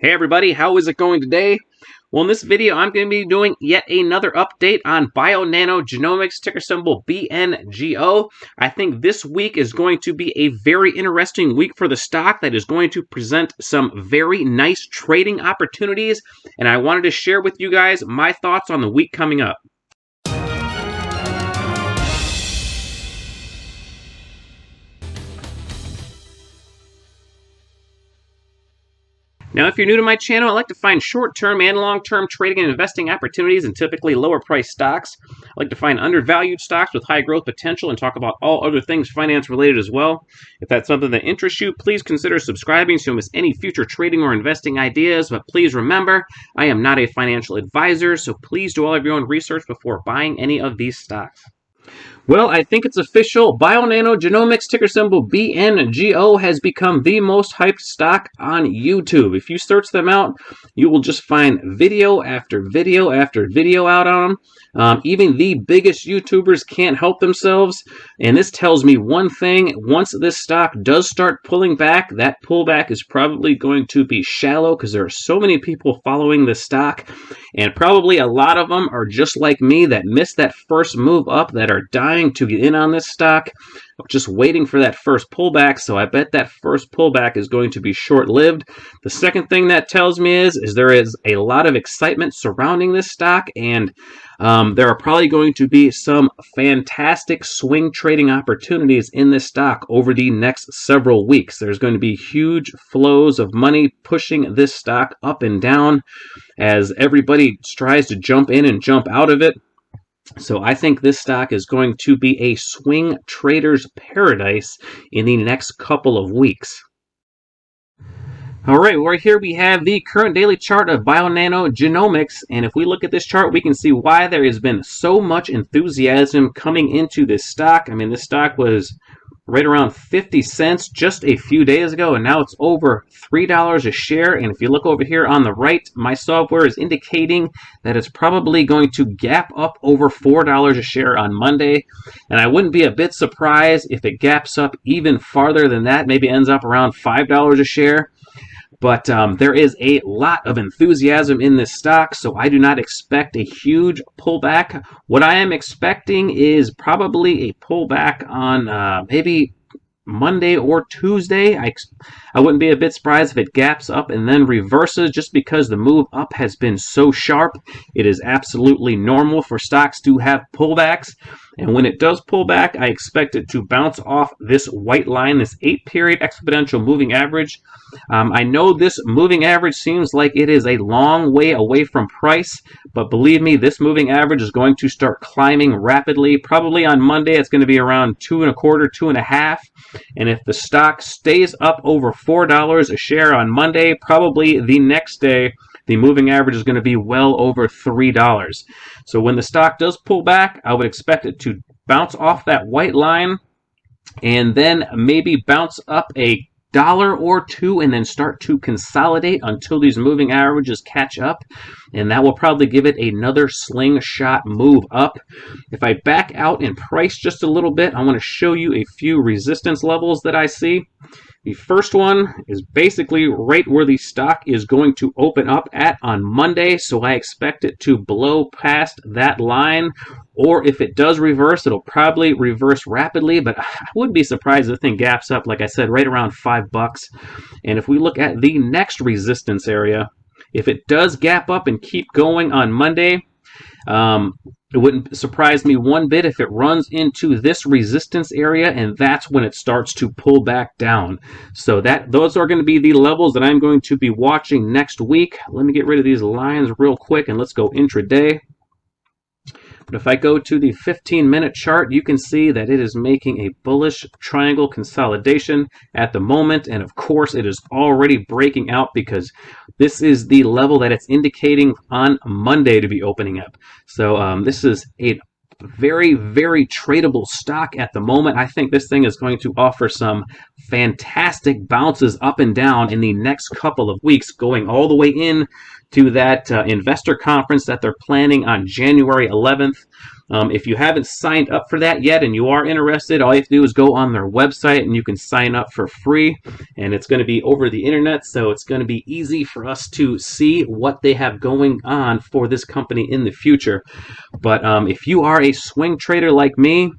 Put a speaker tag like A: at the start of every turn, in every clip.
A: Hey everybody, how is it going today? Well, in this video, I'm going to be doing yet another update on Bionano Genomics, ticker symbol BNGO. I think this week is going to be a very interesting week for the stock that is going to present some very nice trading opportunities, and I wanted to share with you guys my thoughts on the week coming up. Now, if you're new to my channel, I like to find short-term and long-term trading and investing opportunities in typically lower-priced stocks. I like to find undervalued stocks with high growth potential and talk about all other things finance-related as well. If that's something that interests you, please consider subscribing so you don't miss any future trading or investing ideas. But please remember, I am not a financial advisor, so please do all of your own research before buying any of these stocks. Well, I think it's official. Bionano Genomics, ticker symbol BNGO, has become the most hyped stock on YouTube. If you search them out, you will just find video after video after video out on them. Even the biggest YouTubers can't help themselves. And this tells me one thing. Once this stock does start pulling back, that pullback is probably going to be shallow because there are so many people following this stock. And probably a lot of them are just like me that missed that first move up, that are dying to get in on this stock, just waiting for that first pullback. So I bet that first pullback is going to be short-lived. The second thing that tells me is there is a lot of excitement surrounding this stock, and there are probably going to be some fantastic swing trading opportunities in this stock over the next several weeks. There's going to be huge flows of money pushing this stock up and down as everybody tries to jump in and jump out of it. So I think this stock is going to be a swing trader's paradise in the next couple of weeks. All right, right here we have the current daily chart of Bionano Genomics, and if we look at this chart, we can see why there has been so much enthusiasm coming into this stock. I mean, this stock was right around 50 cents just a few days ago, and now it's over $3 a share. And if you look over here on the right, my software is indicating that it's probably going to gap up over $4 a share on Monday. And I wouldn't be a bit surprised if it gaps up even farther than that, maybe ends up around $5 a share. But there is a lot of enthusiasm in this stock, so I do not expect a huge pullback. What I am expecting is probably a pullback on maybe Monday or Tuesday. I wouldn't be a bit surprised if it gaps up and then reverses, just because the move up has been so sharp. It is absolutely normal for stocks to have pullbacks. And when it does pull back, I expect it to bounce off this white line, this 8-period exponential moving average. I know this moving average seems like it is a long way away from price, but believe me, this moving average is going to start climbing rapidly. Probably on Monday, it's going to be around 2.25, 2.5. And if the stock stays up over $4 a share on Monday, probably the next day, the moving average is going to be well over $3. So when the stock does pull back, I would expect it to bounce off that white line and then maybe bounce up a $1 or $2 and then start to consolidate until these moving averages catch up, and that will probably give it another slingshot move up. If I back out in price just a little bit, I want to show you a few resistance levels that I see. The first one is basically right where the stock is going to open up at on Monday, so I expect it to blow past that line, or if it does reverse, it'll probably reverse rapidly, but I wouldn't be surprised if the thing gaps up, like I said, right around $5. And if we look at the next resistance area, if it does gap up and keep going on Monday, it wouldn't surprise me one bit if it runs into this resistance area, and that's when it starts to pull back down. So those are going to be the levels that I'm going to be watching next week. Let me get rid of these lines real quick and let's go intraday. But if I go to the 15-minute chart, you can see that it is making a bullish triangle consolidation at the moment. And of course, it is already breaking out because this is the level that it's indicating on Monday to be opening up. So this is a very, very tradable stock at the moment. I think this thing is going to offer some fantastic bounces up and down in the next couple of weeks, going all the way in to that investor conference that they're planning on January 11th. If you haven't signed up for that yet and you are interested, all you have to do is go on their website and you can sign up for free. And it's going to be over the internet, so it's going to be easy for us to see what they have going on for this company in the future. But if you are a swing trader like me,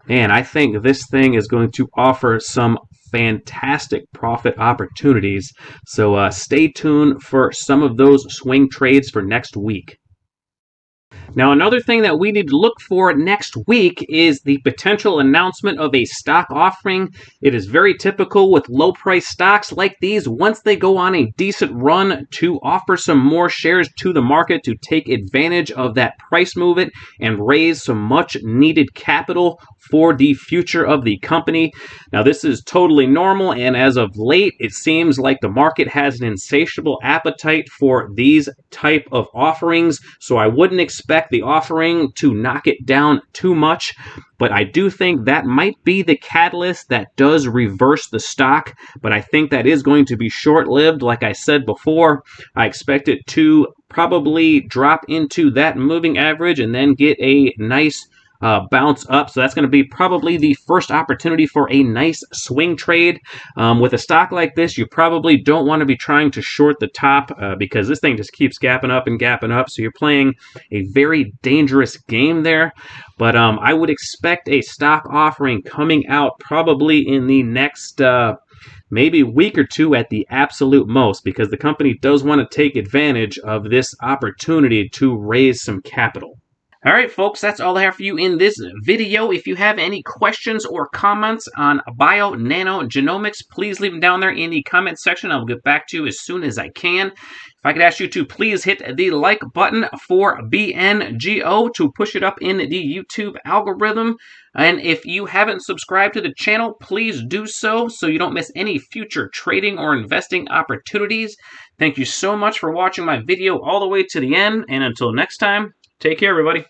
A: man, I think this thing is going to offer some fantastic profit opportunities. So stay tuned for some of those swing trades for next week. Now, another thing that we need to look for next week is the potential announcement of a stock offering. It is very typical with low-price stocks like these, once they go on a decent run, to offer some more shares to the market to take advantage of that price movement and raise some much-needed capital for the future of the company. Now, this is totally normal, and as of late, it seems like the market has an insatiable appetite for these type of offerings, so I wouldn't expect the offering to knock it down too much, but I do think that might be the catalyst that does reverse the stock, but I think that is going to be short-lived. Like I said before, I expect it to probably drop into that moving average and then get a nice bounce up. So that's going to be probably the first opportunity for a nice swing trade. With a stock like this, you probably don't want to be trying to short the top because this thing just keeps gapping up and gapping up. So you're playing a very dangerous game there. But I would expect a stock offering coming out probably in the next maybe week or two at the absolute most, because the company does want to take advantage of this opportunity to raise some capital. All right, folks, that's all I have for you in this video. If you have any questions or comments on Bionano Genomics, please leave them down there in the comment section. I'll get back to you as soon as I can. If I could ask you to please hit the like button for BNGO to push it up in the YouTube algorithm. And if you haven't subscribed to the channel, please do so you don't miss any future trading or investing opportunities. Thank you so much for watching my video all the way to the end. And until next time, take care, everybody.